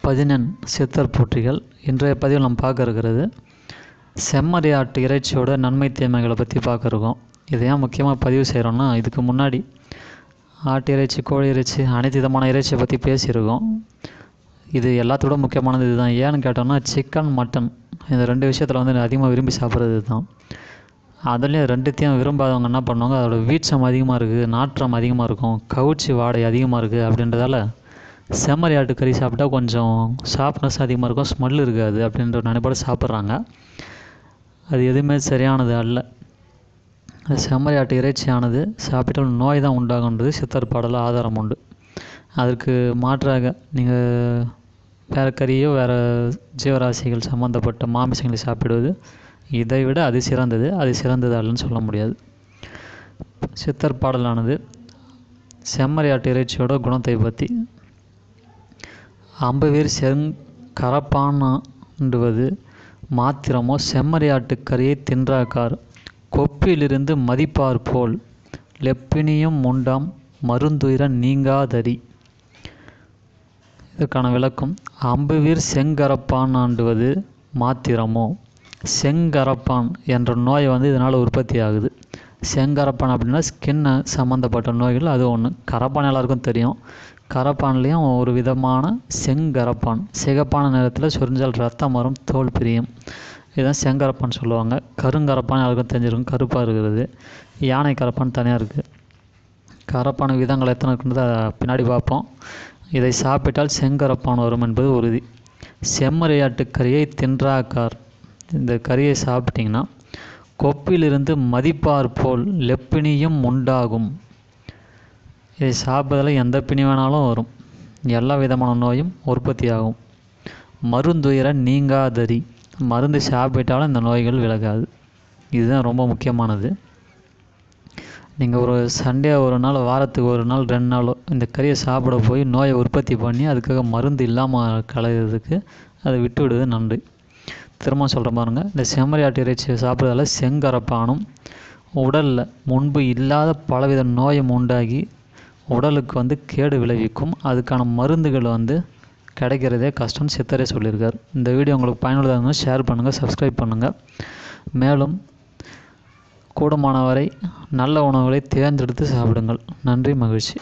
பதினெண் சித்தர் போற்றிகள். இன்றைய பதிவில் நம்ம பார்க்க இருக்கிறது செம்மறி ஆட்டு இறைச்சியோட நன்மை தீமைகளை பற்றி பார்க்க இருக்கோம். இதை ஏன் முக்கியமாக பதிவு செய்கிறோன்னா, இதுக்கு முன்னாடி ஆட்டு இறைச்சி, கோழி இறைச்சி, அனைத்து விதமான இறைச்சியை பற்றி பேசியிருக்கோம். இது எல்லாத்தோட முக்கியமானது இதுதான். ஏன்னு கேட்டோம்னா, சிக்கன், மட்டன் இந்த ரெண்டு விஷயத்தில் வந்து அதிகமாக விரும்பி சாப்பிட்றது தான். அதுலேயும் ரெண்டுத்தையும் விரும்பாதவங்க என்ன பண்ணுவாங்க, அதோட வீச்சம் அதிகமாக இருக்குது, நாற்றம் அதிகமாக இருக்கும், கவுச்சி வாடை அதிகமாக இருக்குது அப்படின்றதால செம்மறி ஆட்டு கறி சாப்பிட்டா கொஞ்சம் சாஃப்ட்னஸ் அதிகமாக இருக்கும், ஸ்மெல் இருக்காது அப்படின்ற நினைப்போட சாப்பிட்றாங்க. அது எதுவுமே சரியானது அல்ல. செம்மறி ஆட்டு இறைச்சியானது சாப்பிட்டால் நோய் தான் உண்டாகுன்றது சித்தர் பாடலில் ஆதாரம் உண்டு. அதற்கு மாற்றாக நீங்கள் வேறு கறியோ வேறு ஜீவராசிகள் சம்மந்தப்பட்ட மாமிசங்களை சாப்பிடுவது இதை விட அது சிறந்தது. அது சிறந்தது அல்லன்னு சொல்ல முடியாது. சித்தர் பாடலானது செம்மறி ஆட்டு இறைச்சியோட குணத்தை பற்றி, அம்புவீர் செங்கரப்பானாண்டுவது மாத்திரமோ செம்மறி ஆட்டு கறியை தின்றாக்கார், கொப்பிலிருந்து மதிப்பார் போல் லெப்பினியும் உண்டாம் மருந்துயிர நீங்காதரி. இதற்கான விளக்கம், அம்புவீர் செங்கரப்பானாண்டுவது மாத்திரமோ, செங்கரப்பான் என்ற நோய் வந்து இதனால் உற்பத்தி ஆகுது. செங்கரப்பான் அப்படின்னா ஸ்கின்னை சம்மந்தப்பட்ட நோய்கள் அது ஒன்று. கரப்பான் எல்லாருக்கும் தெரியும். கரப்பான்லேயும் ஒரு விதமான செங்கரப்பான், சிகப்பான நிறத்தில் சொரிஞ்சால் ரத்தம் வரும், தோல் பிரியும். இதுதான் செங்கரப்பான் சொல்லுவாங்க. கருங்கரப்பான் எல்லாருக்கும் தெரிஞ்சிருக்கும், கருப்பாக இருக்கிறது. யானை கரப்பான் தனியாக இருக்குது. கரப்பான விதங்கள் எத்தனை இருக்குன்றதை பின்னாடி பார்ப்போம். இதை சாப்பிட்டால் செங்கரப்பான் வரும் என்பது உறுதி. செம்மறி ஆட்டு கறியை தின்றாக்கார், இந்த கறியை சாப்பிட்டிங்கன்னா கொப்பிலிருந்து மதிப்பார் போல் லெப்பினியும் உண்டாகும். இதை சாப்பிட்றதில் எந்த பிணி வேணாலும் வரும், எல்லா விதமான நோயும் உற்பத்தி ஆகும். மருந்துயிர நீங்காதரி, மருந்து சாப்பிட்டாலும் இந்த நோய்கள் விலகாது. இதுதான் ரொம்ப முக்கியமானது. நீங்கள் ஒரு சண்டே ஒரு நாள், வாரத்துக்கு ஒரு நாள், 2 நாளோ இந்த கறியை சாப்பிட போய் நோயை உற்பத்தி பண்ணி அதுக்காக மருந்து இல்லாமல் கலையிறதுக்கு அதை விட்டு விடுவது நன்று. திரும்ப சொல்கிற பாருங்க, இந்த செம்மறி ஆட்டு இறைச்சியை சாப்பிட்றதால செங்கரப்பானும் உடலில் முன்பு இல்லாத பலவித நோயும் உண்டாகி உடலுக்கு வந்து கேடு விளைவிக்கும். அதுக்கான மருந்துகள் வந்து கிடைக்கிறதே கஷ்டம்னு சித்தரே சொல்லியிருக்கார். இந்த வீடியோ உங்களுக்கு பயனுள்ளதாக இருந்தால் ஷேர் பண்ணுங்கள், சப்ஸ்கிரைப் பண்ணுங்கள். மேலும் கூடுமானவரை நல்ல உணவுகளை தேர்ந்தெடுத்து சாப்பிடுங்கள். நன்றி, மகிழ்ச்சி.